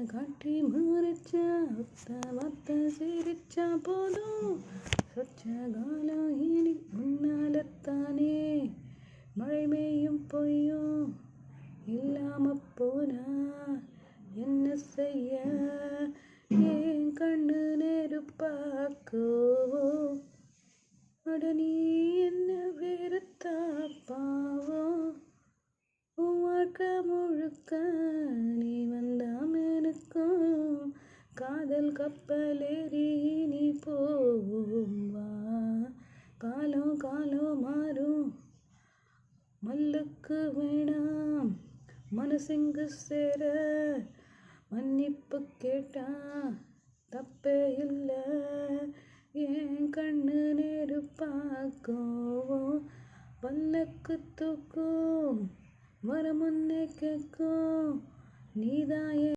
காட்டி முறிச்சா வார்த்தை சிரிச்சா போதும் சொச்ச காலம் இனி முன்னாலத்தானே மழை பெய்யும் பொய்யும் இல்லாம போனா என்ன செய்ய ஏன் கண்ணு நெருப்பாக்கோ அட நீ என்ன வெறுத்தா பாவம் உன் வாழ்க்கை முழுக்க நீ வந்தாம எனக்கும் காதல் கப்பலேறி நீ போவோம் வா காலம் காலம் மாறும் மல்லுக்கு வேணாம் மனசிங்கு சேர மன்னிப்பு கேட்டா தப்பே இல்லை என் கண்ணு நெருப்பாக்கும் பல்லக்கு தூக்கும் வர முன்னே கேட்கும் நீதான்